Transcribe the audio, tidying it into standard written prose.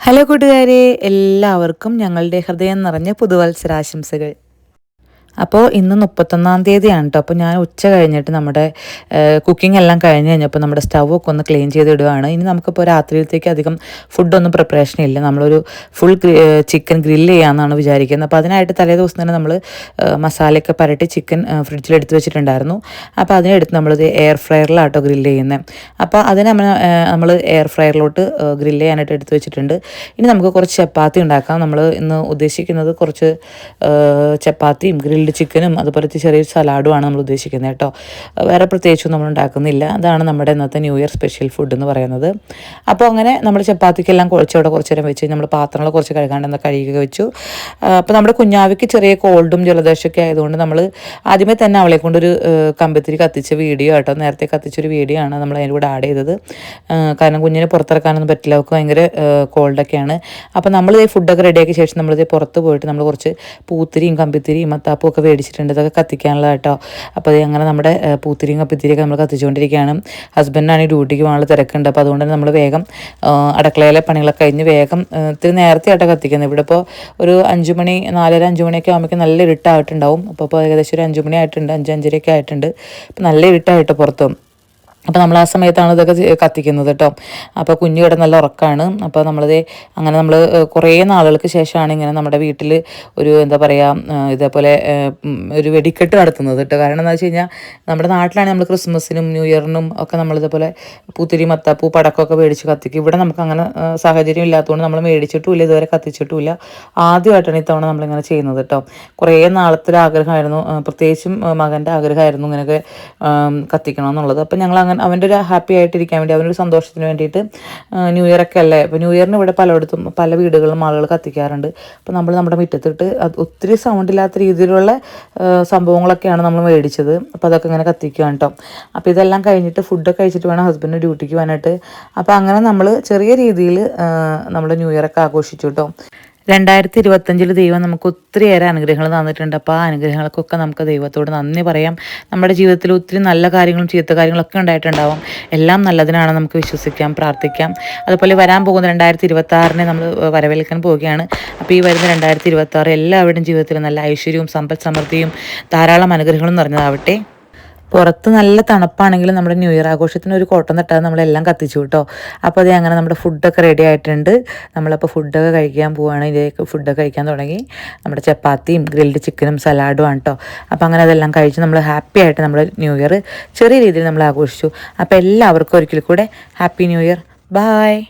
Hello കൂട്ടുകാരെ, എല്ലാവർക്കും ഞങ്ങളുടെ ഹൃദയം നിറഞ്ഞ പുതുവത്സരാശംസകൾ. അപ്പോൾ ഇന്ന് 31-ാം തീയതിയാണ് കേട്ടോ. അപ്പോൾ ഞാൻ ഉച്ച കഴിഞ്ഞിട്ട് നമ്മുടെ കുക്കിംഗ് എല്ലാം കഴിഞ്ഞ് കഴിഞ്ഞപ്പോൾ നമ്മുടെ സ്റ്റൗവൊക്കെ ഒന്ന് ക്ലീൻ ചെയ്തിടുകയാണ്. ഇനി നമുക്കിപ്പോൾ രാത്രിയിലത്തേക്ക് അധികം ഫുഡൊന്നും പ്രിപ്പറേഷൻ ഇല്ല. നമ്മളൊരു ഫുൾ ചിക്കൻ ഗ്രില്ല് ചെയ്യാമെന്നാണ് വിചാരിക്കുന്നത്. അപ്പോൾ അതിനായിട്ട് തലേ ദിവസം തന്നെ നമ്മൾ മസാലയൊക്കെ പരട്ടി ചിക്കൻ ഫ്രിഡ്ജിലെടുത്ത് വെച്ചിട്ടുണ്ടായിരുന്നു. അപ്പോൾ അതിനെടുത്ത് നമ്മളിത് എയർ ഫ്രയറിലാട്ടോ ഗ്രില്ല് ചെയ്യുന്നത്. അപ്പോൾ അതിന് നമ്മൾ എയർ ഫ്രയറിലോട്ട് ഗ്രില്ല് ചെയ്യാനായിട്ട് എടുത്ത് വെച്ചിട്ടുണ്ട്. ഇനി നമുക്ക് കുറച്ച് ചപ്പാത്തി ഉണ്ടാക്കാം. നമ്മൾ ഇന്ന് ഉദ്ദേശിക്കുന്നത് കുറച്ച് ചപ്പാത്തിയും ഗ്രില്ല് ചിക്കനും അതുപോലത്തെ ചെറിയൊരു സലാഡുമാണ് നമ്മൾ ഉദ്ദേശിക്കുന്നത് കേട്ടോ. വേറെ പ്രത്യേകിച്ചൊന്നും നമ്മൾ ഉണ്ടാക്കുന്നില്ല. അതാണ് നമ്മുടെ ഇന്നത്തെ ന്യൂ ഇയർ സ്പെഷ്യൽ ഫുഡ് എന്ന് പറയുന്നത്. അപ്പോൾ അങ്ങനെ നമ്മൾ ചപ്പാത്തിക്കെല്ലാം കുഴച്ചവിടെ കുറച്ച് നേരം വെച്ച് നമ്മൾ പാത്രങ്ങൾ കുറച്ച് കഴുകാണ്ടെന്ന് കഴുകി വെച്ചു. അപ്പോൾ നമ്മുടെ കുഞ്ഞാവിക്ക് ചെറിയ കോൾഡും ജലദോഷമൊക്കെ ആയതുകൊണ്ട് നമ്മൾ ആദ്യമേ തന്നെ അവളെ കൊണ്ടൊരു കമ്പിത്തിരി കത്തിച്ച വീഡിയോ കേട്ടോ, നേരത്തെ കത്തിച്ചൊരു വീഡിയോ ആണ് നമ്മൾ അതിൻ്റെ കൂടെ ആഡ് ചെയ്തത്. കാരണം കുഞ്ഞിനെ പുറത്തിറക്കാനൊന്നും പറ്റില്ല, അവൾക്ക് ഭയങ്കര കോൾഡൊക്കെയാണ്. അപ്പോൾ നമ്മൾ ഈ ഫുഡൊക്കെ റെഡിയാക്കിയ ശേഷം നമ്മളിത് പുറത്ത് പോയിട്ട് നമ്മൾ കുറച്ച് പൂത്തിരിയും കമ്പിത്തിരിയും മത്താപ്പും ഒക്കെ മേടിച്ചിട്ടുണ്ട്. ഇതൊക്കെ കത്തിക്കാനുള്ള കേട്ടോ. അപ്പോൾ അങ്ങനെ നമ്മുടെ പൂത്തിരിയും കപ്പിത്തിരിയൊക്കെ നമ്മൾ കത്തിച്ചുകൊണ്ടിരിക്കുകയാണ്. ഹസ്ബൻഡാണെങ്കിൽ ഡ്യൂട്ടിക്ക് പോകാനുള്ള തിരക്കുണ്ട്. അപ്പോൾ അതുകൊണ്ട് തന്നെ നമ്മൾ വേഗം അടുക്കളയിലെ പണികളൊക്കെ കഴിഞ്ഞ് വേഗം ഇത്തിരി നേരത്തെ ആയിട്ടാണ് കത്തിക്കുന്നത്. ഇവിടെ ഇപ്പോൾ ഒരു 5 മണി 4:30 5 മണിയൊക്കെ ആകുമ്പോഴേക്കും നല്ല ഇരുട്ടായിട്ടുണ്ടാവും. അപ്പോൾ ഏകദേശം ഒരു 5 മണി ആയിട്ടുണ്ട്, 5-5:30 ആയിട്ടുണ്ട്. അപ്പോൾ നല്ല ഇരുട്ടായിട്ട് പുറത്തും. അപ്പോൾ നമ്മൾ ആ സമയത്താണ് ഇതൊക്കെ കത്തിക്കുന്നത് കേട്ടോ. അപ്പോൾ കുഞ്ഞു ഇവിടെ നല്ല ഉറക്കമാണ്. അപ്പോൾ നമ്മളത് അങ്ങനെ നമ്മൾ കുറേ നാളുകൾക്ക് ശേഷമാണ് ഇങ്ങനെ നമ്മുടെ വീട്ടിൽ ഒരു എന്താ പറയുക ഇതേപോലെ ഒരു വെടിക്കെട്ട് നടത്തുന്നത് കേട്ടോ. കാരണം എന്താ വെച്ച് കഴിഞ്ഞാൽ നമ്മുടെ നാട്ടിലാണെങ്കിൽ നമ്മൾ ക്രിസ്മസിനും ന്യൂ ഇയറിനും ഒക്കെ നമ്മളിതേപോലെ പൂത്തിരി മത്താപ്പൂ പടക്കമൊക്കെ മേടിച്ച് കത്തിക്കും. ഇവിടെ നമുക്ക് അങ്ങനെ സാഹചര്യം ഇല്ലാത്തതുകൊണ്ട് നമ്മൾ മേടിച്ചിട്ടുമില്ല, ഇതുവരെ കത്തിച്ചിട്ടുമില്ല. ആദ്യമായിട്ടാണ് ഇത്തവണ നമ്മളിങ്ങനെ ചെയ്യുന്നത് കേട്ടോ. കുറേ നാളത്തെ ആഗ്രഹമായിരുന്നു, പ്രത്യേകിച്ചും മകൻ്റെ ആഗ്രഹമായിരുന്നു ഇങ്ങനെയൊക്കെ കത്തിക്കണമെന്നുള്ളത്. അപ്പോൾ ഞങ്ങൾ അവൻ്റെ ഒരു ഹാപ്പി ആയിട്ടിരിക്കാൻ വേണ്ടി, അവനൊരു സന്തോഷത്തിന് വേണ്ടിയിട്ട് ന്യൂ ഇയറൊക്കെ അല്ലേ, അപ്പോൾ ന്യൂ ഇയറിന് ഇവിടെ പലയിടത്തും പല വീടുകളിലും ആളുകൾ കത്തിക്കാറുണ്ട്. അപ്പോൾ നമ്മൾ നമ്മുടെ മുറ്റത്തിട്ട് ഒത്തിരി സൗണ്ട് ഇല്ലാത്ത രീതിയിലുള്ള സംഭവങ്ങളൊക്കെയാണ് നമ്മൾ മേടിച്ചത്. അപ്പോൾ അതൊക്കെ ഇങ്ങനെ കത്തിക്കുകയാണ് കേട്ടോ. അപ്പോൾ ഇതെല്ലാം കഴിഞ്ഞിട്ട് ഫുഡൊക്കെ കഴിച്ചിട്ട് വേണം ഹസ്ബൻഡ് ഡ്യൂട്ടിക്ക് പോകാനായിട്ട്. അപ്പോൾ അങ്ങനെ നമ്മൾ ചെറിയ രീതിയിൽ നമ്മൾ ന്യൂ ഇയറൊക്കെ ആഘോഷിച്ചു കേട്ടോ. 2025 ദൈവം നമുക്ക് ഒത്തിരിയേറെ അനുഗ്രഹങ്ങൾ തന്നിട്ടുണ്ട്. അപ്പോൾ ആ അനുഗ്രഹങ്ങൾക്കൊക്കെ നമുക്ക് ദൈവത്തോട് നന്ദി പറയാം. നമ്മുടെ ജീവിതത്തിൽ ഒത്തിരി നല്ല കാര്യങ്ങളും ചീത്ത കാര്യങ്ങളൊക്കെ ഉണ്ടായിട്ടുണ്ടാവും. എല്ലാം നല്ലതിനാണ്, നമുക്ക് വിശ്വസിക്കാം, പ്രാർത്ഥിക്കാം. അതുപോലെ വരാൻ പോകുന്ന 2026 നമ്മൾ വരവേൽക്കാൻ പോവുകയാണ്. അപ്പോൾ ഈ വരുന്ന 2026 എല്ലാവരുടെയും ജീവിതത്തിൽ നല്ല ഐശ്വര്യവും സമ്പദ് സമൃദ്ധിയും ധാരാളം അനുഗ്രഹങ്ങളും നിറഞ്ഞതാവട്ടെ. പുറത്ത് നല്ല തണുപ്പാണെങ്കിലും നമ്മുടെ ന്യൂ ഇയർ ആഘോഷത്തിന് ഒരു കോട്ടം തട്ടാതെ നമ്മളെല്ലാം കത്തിച്ചു കേട്ടോ. അപ്പോൾ അത് അങ്ങനെ നമ്മുടെ ഫുഡൊക്കെ റെഡി ആയിട്ടുണ്ട്. നമ്മളപ്പോൾ ഫുഡൊക്കെ കഴിക്കാൻ പോവുകയാണ്. ഇതേക്ക് ഫുഡൊക്കെ കഴിക്കാൻ തുടങ്ങി. നമ്മുടെ ചപ്പാത്തിയും ഗ്രിൽഡ് ചിക്കനും സലാഡും ആണ് കേട്ടോ. അപ്പോൾ അങ്ങനെ അതെല്ലാം കഴിച്ച് നമ്മൾ ഹാപ്പി ആയിട്ട് നമ്മുടെ ന്യൂ ഇയർ ചെറിയ രീതിയിൽ നമ്മൾ ആഘോഷിച്ചു. അപ്പോൾ എല്ലാവർക്കും ഒരിക്കൽ കൂടെ ഹാപ്പി ന്യൂ ഇയർ. ബായ്.